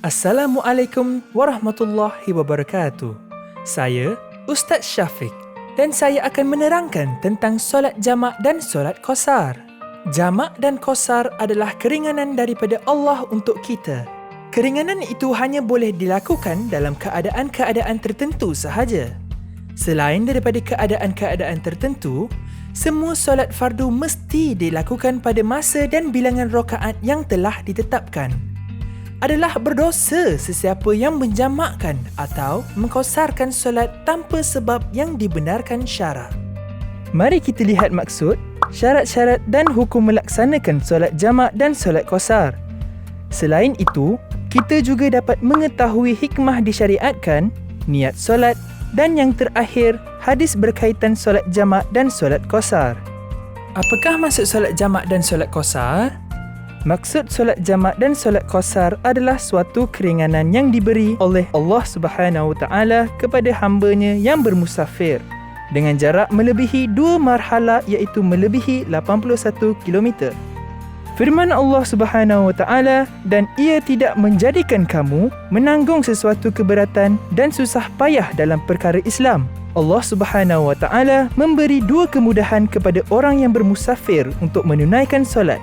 Assalamualaikum warahmatullahi wabarakatuh. Saya Ustaz Syafiq dan saya akan menerangkan tentang solat jamak dan solat qasar. Jamak dan qasar adalah keringanan daripada Allah untuk kita. Keringanan itu hanya boleh dilakukan dalam keadaan-keadaan tertentu sahaja. Selain daripada keadaan-keadaan tertentu, semua solat fardu mesti dilakukan pada masa dan bilangan rakaat yang telah ditetapkan. Adalah berdosa sesiapa yang menjamakkan atau mengqasarkan solat tanpa sebab yang dibenarkan syarak. Mari kita lihat maksud, syarat-syarat dan hukum melaksanakan solat jamak dan solat qasar. Selain itu, kita juga dapat mengetahui hikmah disyariatkan, niat solat dan yang terakhir, hadis berkaitan solat jamak dan solat qasar. Apakah maksud solat jamak dan solat qasar? Maksud solat jamak dan solat qasar adalah suatu keringanan yang diberi oleh Allah Subhanahu Wa Taala kepada hamba-Nya yang bermusafir dengan jarak melebihi 2 marhala iaitu melebihi 81 km. Firman Allah Subhanahu Wa Taala, dan ia tidak menjadikan kamu menanggung sesuatu keberatan dan susah payah dalam perkara Islam. Allah Subhanahu Wa Taala memberi 2 kemudahan kepada orang yang bermusafir untuk menunaikan solat.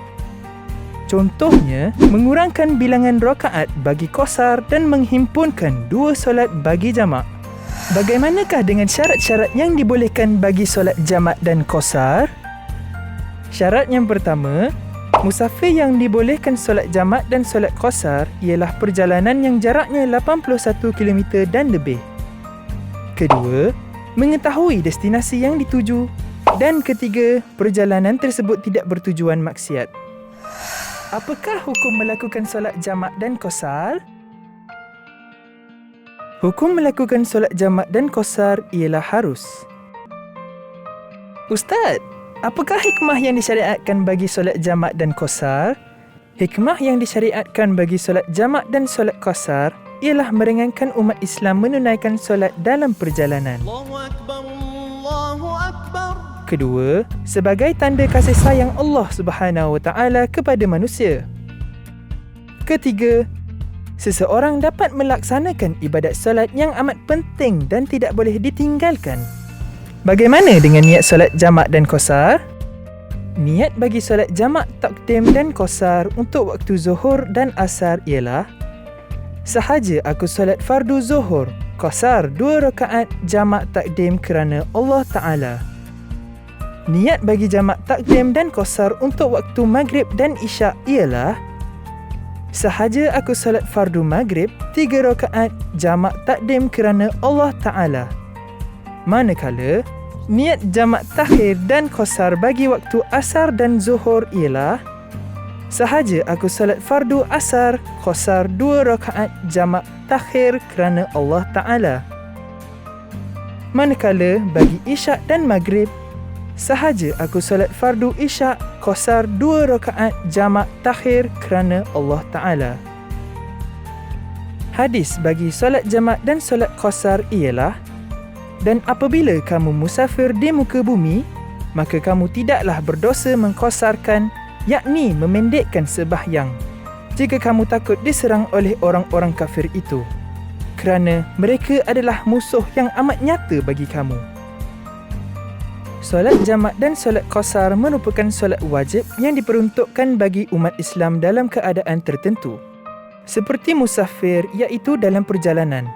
Contohnya, mengurangkan bilangan rakaat bagi qasar dan menghimpunkan 2 solat bagi jamak. Bagaimanakah dengan syarat-syarat yang dibolehkan bagi solat jamak dan qasar? Syarat yang pertama, musafir yang dibolehkan solat jamak dan solat qasar ialah perjalanan yang jaraknya 81 km dan lebih. Kedua, mengetahui destinasi yang dituju. Dan ketiga, perjalanan tersebut tidak bertujuan maksiat. Apakah hukum melakukan solat jamak dan qasar? Hukum melakukan solat jamak dan qasar ialah harus. Ustaz, apakah hikmah yang disyariatkan bagi solat jamak dan qasar? Hikmah yang disyariatkan bagi solat jamak dan solat qasar ialah meringankan umat Islam menunaikan solat dalam perjalanan. Allahu Akbar, Allahu Akbar. Kedua, sebagai tanda kasih sayang Allah Subhanahu Wa Taala kepada manusia. Ketiga, seseorang dapat melaksanakan ibadat solat yang amat penting dan tidak boleh ditinggalkan. Bagaimana dengan niat solat jamak dan qasar? Niat bagi solat jamak takdim dan qasar untuk waktu zuhur dan asar ialah: sahaja aku solat fardu zuhur, qasar 2 rakaat, jamak takdim kerana Allah Ta'ala. Niat bagi jamak takdim dan qasar untuk waktu maghrib dan isyak ialah: sahaja aku solat fardu maghrib 3 rakaat, jamak takdim kerana Allah Ta'ala. Manakala, niat jamak takhir dan qasar bagi waktu asar dan zuhur ialah: sahaja aku solat fardu asar, qasar 2 rakaat, jamak takhir kerana Allah Ta'ala. Manakala bagi isyak dan maghrib, sahaja aku solat fardu isyak, qasar 2 rakaat, jamak takhir kerana Allah Ta'ala. Hadis bagi solat jamak dan solat qasar ialah: dan apabila kamu musafir di muka bumi, maka kamu tidaklah berdosa mengqasarkan, yakni memendekkan sembahyang, jika kamu takut diserang oleh orang-orang kafir itu, kerana mereka adalah musuh yang amat nyata bagi kamu. Solat jamak dan solat qasar merupakan solat wajib yang diperuntukkan bagi umat Islam dalam keadaan tertentu, seperti musafir iaitu dalam perjalanan.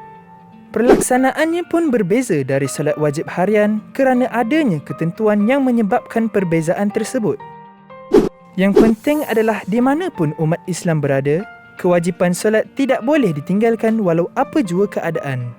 Perlaksanaannya pun berbeza dari solat wajib harian kerana adanya ketentuan yang menyebabkan perbezaan tersebut. Yang penting adalah di mana pun umat Islam berada, kewajipan solat tidak boleh ditinggalkan walau apa jua keadaan.